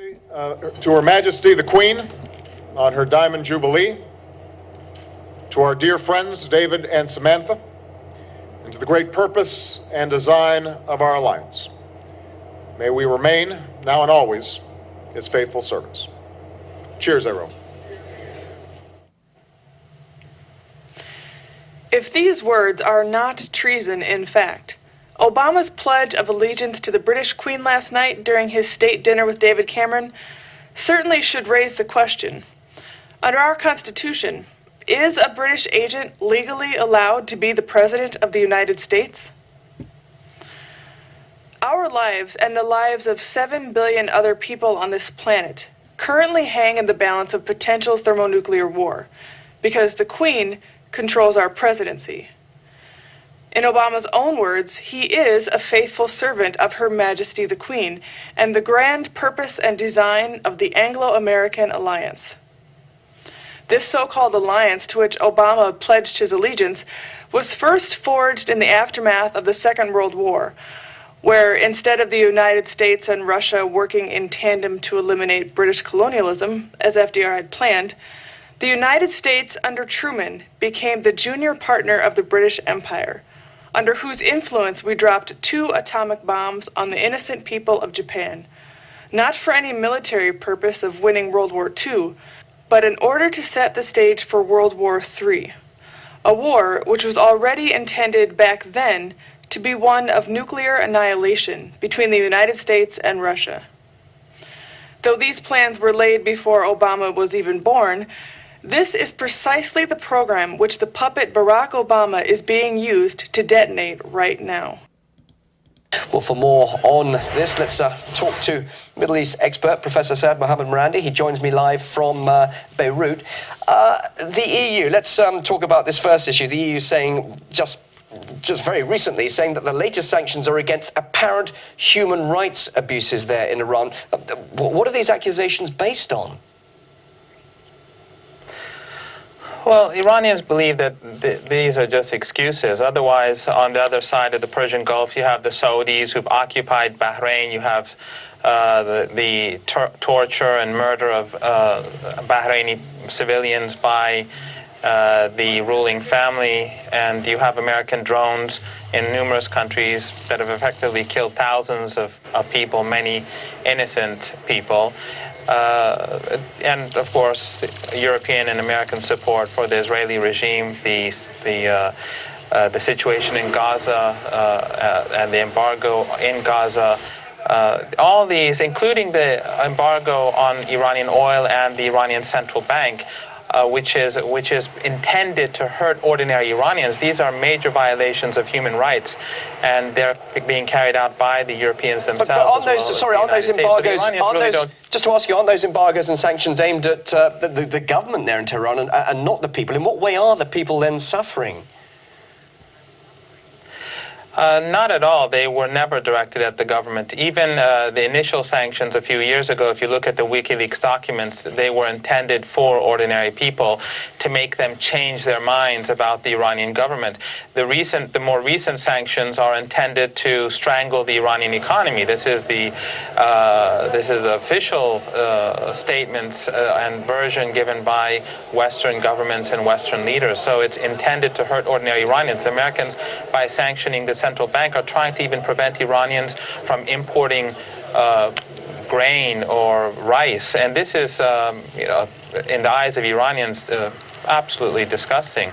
To Her Majesty the Queen on her Diamond Jubilee, to our dear friends David and Samantha, and to the great purpose and design of our alliance. May we remain, now and always, its faithful servants. Cheers, everyone. If these words are not treason in fact, Obama's pledge of allegiance to the British Queen last night during his state dinner with David Cameron certainly should raise the question. Under our Constitution, is a British agent legally allowed to be the President of the United States? Our lives and the lives of 7 billion other people on this planet currently hang in the balance of potential thermonuclear war because the Queen controls our presidency. In Obama's own words, he is a faithful servant of Her Majesty the Queen and the grand purpose and design of the Anglo-American alliance. This so-called alliance to which Obama pledged his allegiance was first forged in the aftermath of the Second World War, where instead of the United States and Russia working in tandem to eliminate British colonialism, as FDR had planned, the United States under Truman became the junior partner of the British Empire, under whose influence we dropped 2 atomic bombs on the innocent people of Japan, not for any military purpose of winning World War II, but in order to set the stage for World War III, a war which was already intended back then to be one of nuclear annihilation between the United States and Russia. Though these plans were laid before Obama was even born, this is precisely the program which the puppet Barack Obama is being used to detonate right now. Well, for more on this, let's talk to Middle East expert, Professor Saad Mohammed Marandi. He joins me live from Beirut. The EU, let's talk about this first issue. The EU saying just very recently, saying that the latest sanctions are against apparent human rights abuses there in Iran. What are these accusations based on? Well, Iranians believe that these are just excuses. Otherwise, on the other side of the Persian Gulf, you have the Saudis who've occupied Bahrain. You have the torture and murder of Bahraini civilians by the ruling family. And you have American drones in numerous countries that have effectively killed thousands of people, many innocent people. And of course, European and American support for the Israeli regime, the situation in Gaza, and the embargo in Gaza, all these, including the embargo on Iranian oil and the Iranian central bank, which is intended to hurt ordinary Iranians. These are major violations of human rights, and they're being carried out by the Europeans themselves. But aren't those embargoes? Just to ask you, aren't those embargoes and sanctions aimed at the government there in Tehran and not the people? In what way are the people then suffering? Not at all. They were never directed at the government. Even the initial sanctions a few years ago, if you look at the WikiLeaks documents, they were intended for ordinary people to make them change their minds about the Iranian government. The more recent sanctions are intended to strangle the Iranian economy. This is the official statements and version given by Western governments and Western leaders. So it's intended to hurt ordinary Iranians. The Americans, by sanctioning the central bank, are trying to even prevent Iranians from importing grain or rice, and this is, in the eyes of Iranians, absolutely disgusting.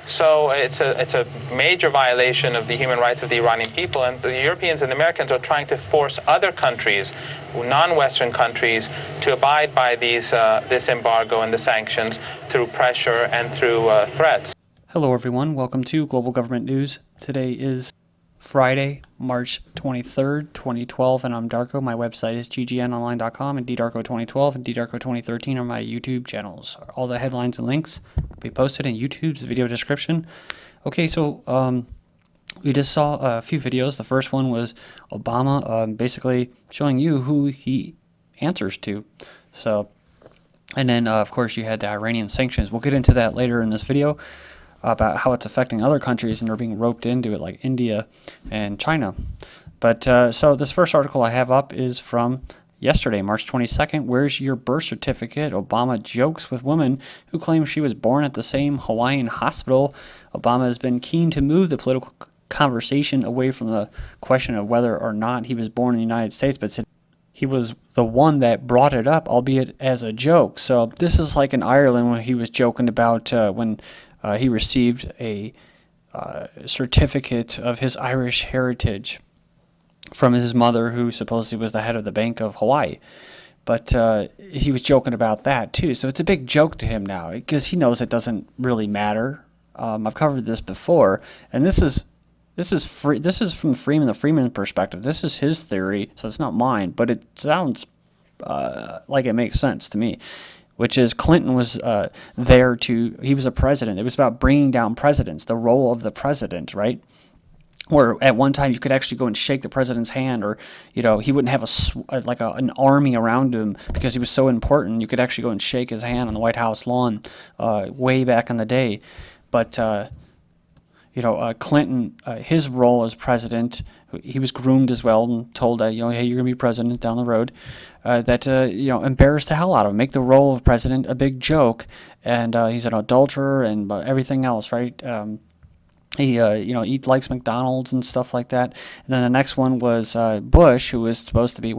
So it's a major violation of the human rights of the Iranian people, and the Europeans and the Americans are trying to force other countries, non-Western countries, to abide by this embargo and the sanctions through pressure and through threats. Hello everyone, welcome to Global Government News. Today is Friday, March 23rd, 2012, and I'm Darko. My website is ggnonline.com, and ddarko2012 and ddarko2013 are my YouTube channels. All the headlines and links will be posted in YouTube's video description. Okay, so we just saw a few videos. The first one was Obama basically showing you who he answers to. So, and then of course you had the Iranian sanctions. We'll get into that later in this video, about how it's affecting other countries and they're being roped into it, like India and China. But so this first article I have up is from Yesterday, March 22nd, where's your birth certificate? Obama jokes with woman who claims she was born at the same Hawaiian hospital. Obama has been keen to move the political conversation away from the question of whether or not he was born in the United States, but said he was the one that brought it up, albeit as a joke. So this is like in Ireland when he was joking about when he received a certificate of his Irish heritage from his mother, who supposedly was the head of the Bank of Hawaii. But he was joking about that too. So it's a big joke to him now because he knows it doesn't really matter. I've covered this before, and this is from the Freeman perspective. This is his theory, so it's not mine, but it sounds like it makes sense to me, which is Clinton was he was a president. It was about bringing down presidents, the role of the president, right? Where at one time you could actually go and shake the president's hand, or he wouldn't have an army around him because he was so important. You could actually go and shake his hand on the White House lawn way back in the day. But Clinton, his role as president, he was groomed as well and told that, hey, you're going to be president down the road, embarrassed the hell out of him, make the role of president a big joke. And he's an adulterer and everything else, right? He likes McDonald's and stuff like that. And then the next one was Bush, who was supposed to be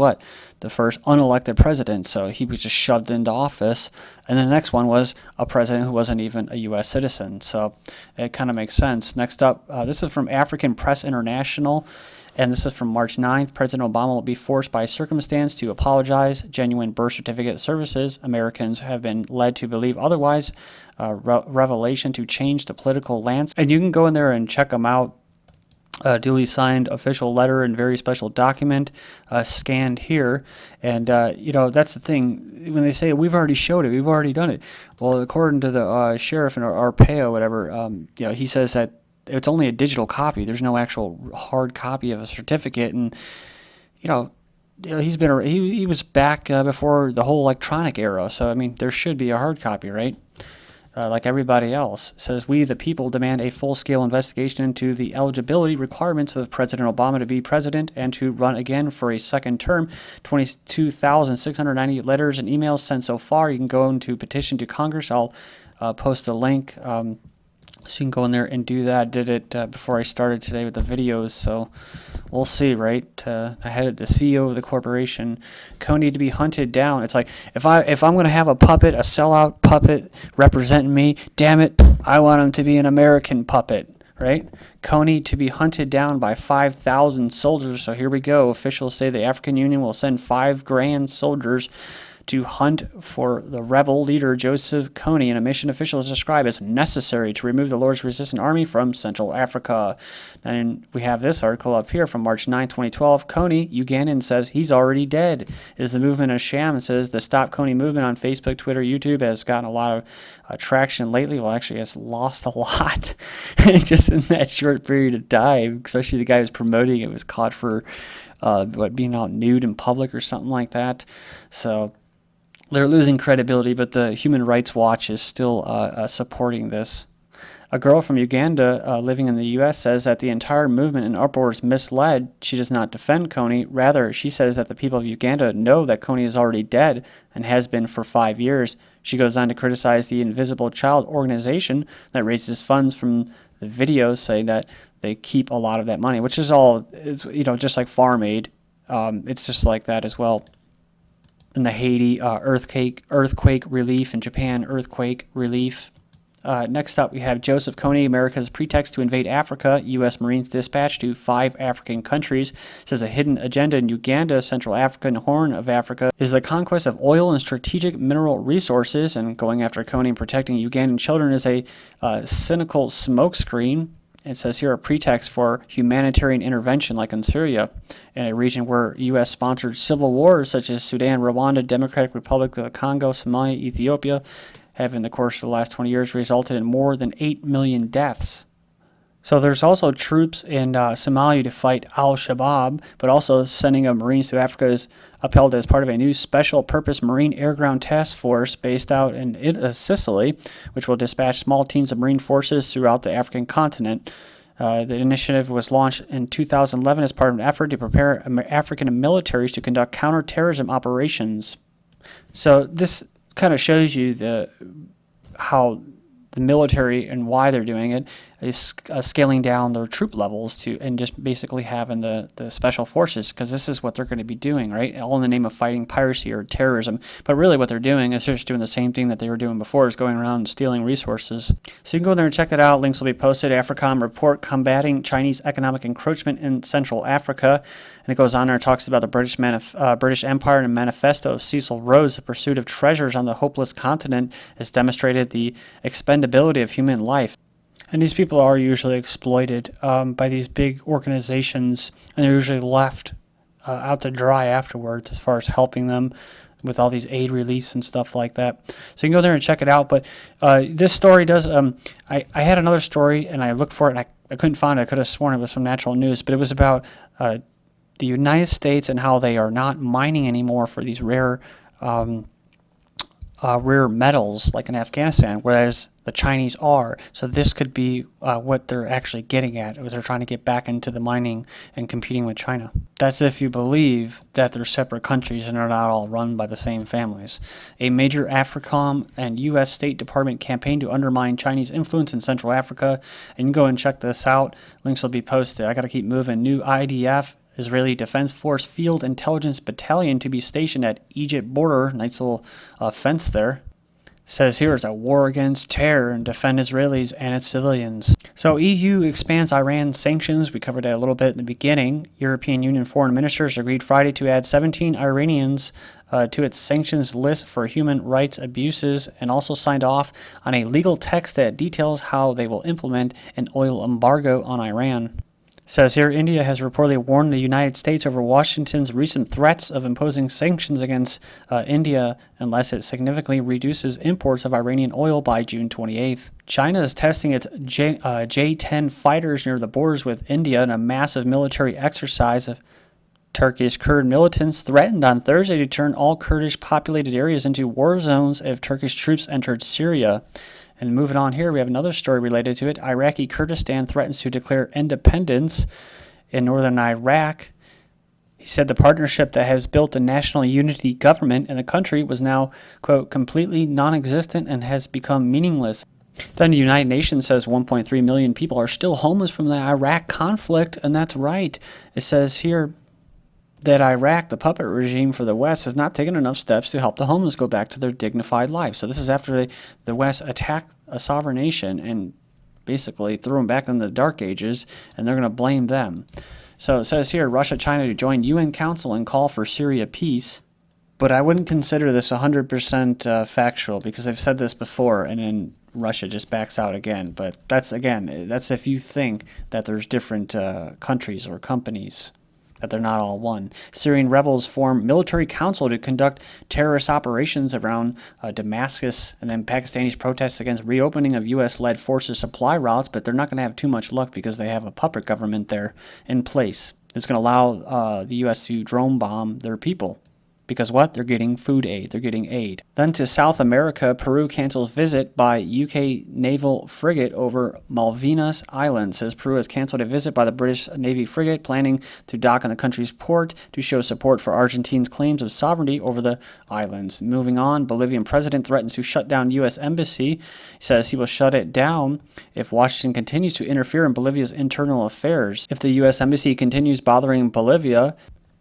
the first unelected president. So he was just shoved into office. And then the next one was a president who wasn't even a U.S. citizen. So it kind of makes sense. Next up, this is from African Press International. And this is from March 9th. President Obama will be forced by circumstance to apologize. Genuine birth certificate services. Americans have been led to believe otherwise. Revelation to change the political landscape. And you can go in there and check them out. Duly signed official letter and very special document scanned here. And, that's the thing. When they say, we've already showed it, we've already done it. Well, according to the sheriff in Arpaio, whatever, he says that it's only a digital copy. There's no actual hard copy of a certificate. And, he was back before the whole electronic era. So, I mean, there should be a hard copy, right? Like everybody else. It says, we the people demand a full-scale investigation into the eligibility requirements of President Obama to be president and to run again for a second term. 22,698 letters and emails sent so far. You can go into petition to Congress. I'll post a link so you can go in there and do that. I did it before I started today with the videos, so we'll see, right? I had the CEO of the corporation, Kony, to be hunted down. It's like, if I'm going to have a puppet, a sellout puppet representing me, damn it, I want him to be an American puppet, right? Kony to be hunted down by 5,000 soldiers. So here we go. Officials say the African Union will send 5 grand soldiers to hunt for the rebel leader Joseph Kony in a mission officials describe as necessary to remove the Lord's Resistance Army from Central Africa. And we have this article up here from March 9, 2012. Kony, Ugandan, says he's already dead. Is the movement a sham? It says the Stop Kony movement on Facebook, Twitter, YouTube has gotten a lot of traction lately. Well, actually, it's lost a lot just in that short period of time, especially the guy who's promoting it was caught for being out nude in public or something like that. So they're losing credibility, but the Human Rights Watch is still supporting this. A girl from Uganda living in the U.S. says that the entire movement in uproar is misled. She does not defend Kony. Rather, she says that the people of Uganda know that Kony is already dead and has been for 5 years. She goes on to criticize the Invisible Child organization that raises funds from the videos, saying that they keep a lot of that money, which is all, just like Farm Aid. It's just like that as well. In the Haiti earthquake relief, in Japan earthquake relief. Next up, we have Joseph Kony, America's pretext to invade Africa. U.S. Marines dispatched to 5 African countries. It says a hidden agenda in Uganda, Central Africa, and Horn of Africa is the conquest of oil and strategic mineral resources. And going after Kony and protecting Ugandan children is a cynical smokescreen. It says here a pretext for humanitarian intervention like in Syria, in a region where U.S.-sponsored civil wars such as Sudan, Rwanda, Democratic Republic of the Congo, Somalia, Ethiopia have in the course of the last 20 years resulted in more than 8 million deaths. So there's also troops in Somalia to fight al-Shabaab, but also sending of Marines to Africa is upheld as part of a new special purpose Marine Air Ground Task Force based out in Sicily, which will dispatch small teams of Marine forces throughout the African continent. The initiative was launched in 2011 as part of an effort to prepare African militaries to conduct counterterrorism operations. So this kind of shows you how the military and why they're doing it is scaling down their troop levels and just basically having the special forces, because this is what they're going to be doing, right? All in the name of fighting piracy or terrorism. But really what they're doing is they're just doing the same thing that they were doing before, is going around and stealing resources. So you can go there and check it out. Links will be posted. Africom report combating Chinese economic encroachment in Central Africa. And it goes on there and talks about the British Empire and a manifesto of Cecil Rhodes. The pursuit of treasures on the hopeless continent has demonstrated the expendability of human life. And these people are usually exploited by these big organizations, and they're usually left out to dry afterwards as far as helping them with all these aid reliefs and stuff like that. So you can go there and check it out. But this story does, I had another story, and I looked for it, and I couldn't find it. I could have sworn it was from Natural News, but it was about the United States and how they are not mining anymore for these rare metals like in Afghanistan, whereas the Chinese are. So this could be what they're actually getting at, is they're trying to get back into the mining and competing with China. That's if you believe that they're separate countries and they're not all run by the same families. A major Africom and U.S. State Department campaign to undermine Chinese influence in Central Africa. And you can go and check this out. Links will be posted. I got to keep moving. New IDF, Israeli Defense Force Field Intelligence Battalion, to be stationed at Egypt border. Nice little fence there. Says here it's a war against terror and defend Israelis and its civilians. So EU expands Iran sanctions. We covered that a little bit in the beginning. European Union foreign ministers agreed Friday to add 17 Iranians to its sanctions list for human rights abuses, and also signed off on a legal text that details how they will implement an oil embargo on Iran. Says here, India has reportedly warned the United States over Washington's recent threats of imposing sanctions against India unless it significantly reduces imports of Iranian oil by June 28th. China is testing its J-10 fighters near the borders with India in a massive military exercise. Of Turkish Kurd militants threatened on Thursday to turn all Kurdish populated areas into war zones if Turkish troops entered Syria. And moving on here, we have another story related to it. Iraqi Kurdistan threatens to declare independence in northern Iraq. He said the partnership that has built a national unity government in the country was now, quote, completely non-existent and has become meaningless. Then the United Nations says 1.3 million people are still homeless from the Iraq conflict, and that's right. It says here that Iraq, the puppet regime for the West, has not taken enough steps to help the homeless go back to their dignified lives. So this is after the West attacked a sovereign nation and basically threw them back in the Dark Ages, and they're going to blame them. So it says here, Russia, China to join UN Council and call for Syria peace. But I wouldn't consider this 100% factual, because I've said this before, and then Russia just backs out again. But that's if you think that there's different countries or companies, that they're not all one. Syrian rebels form military council to conduct terrorist operations around Damascus, and then Pakistanis protest against reopening of U.S.-led forces supply routes, but they're not going to have too much luck because they have a puppet government there in place. It's going to allow the U.S. to drone bomb their people. Because what? They're getting food aid. They're getting aid. Then to South America, Peru cancels visit by UK naval frigate over Malvinas Islands. Says Peru has canceled a visit by the British Navy frigate planning to dock on the country's port to show support for Argentina's claims of sovereignty over the islands. Moving on, Bolivian president threatens to shut down U.S. embassy. He says he will shut it down if Washington continues to interfere in Bolivia's internal affairs. If the U.S. embassy continues bothering Bolivia,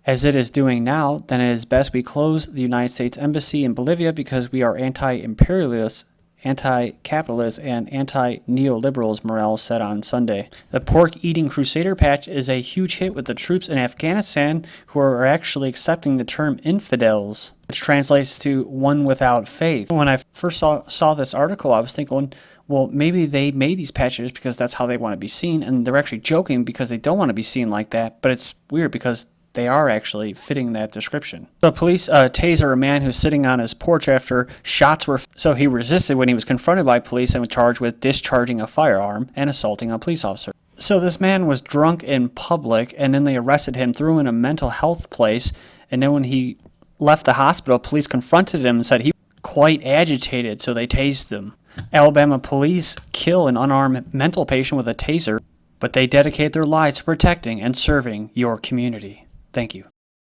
as it is doing now, then it is best we close the United States Embassy in Bolivia because we are anti-imperialist, anti-capitalist, and anti-neoliberals, Morales said on Sunday. The pork-eating crusader patch is a huge hit with the troops in Afghanistan who are actually accepting the term infidels, which translates to one without faith. When I first saw this article, I was thinking, well, maybe they made these patches because that's how they want to be seen, and they're actually joking because they don't want to be seen like that, but it's weird because they are actually fitting that description. The police taser a man who's sitting on his porch after shots were... So he resisted when he was confronted by police and was charged with discharging a firearm and assaulting a police officer. So this man was drunk in public, and then they arrested him, threw him in a mental health place, and then when he left the hospital, police confronted him and said he was quite agitated, so they tased him. Alabama police kill an unarmed mental patient with a taser. but they dedicate their lives to protecting and serving your community. Thank you.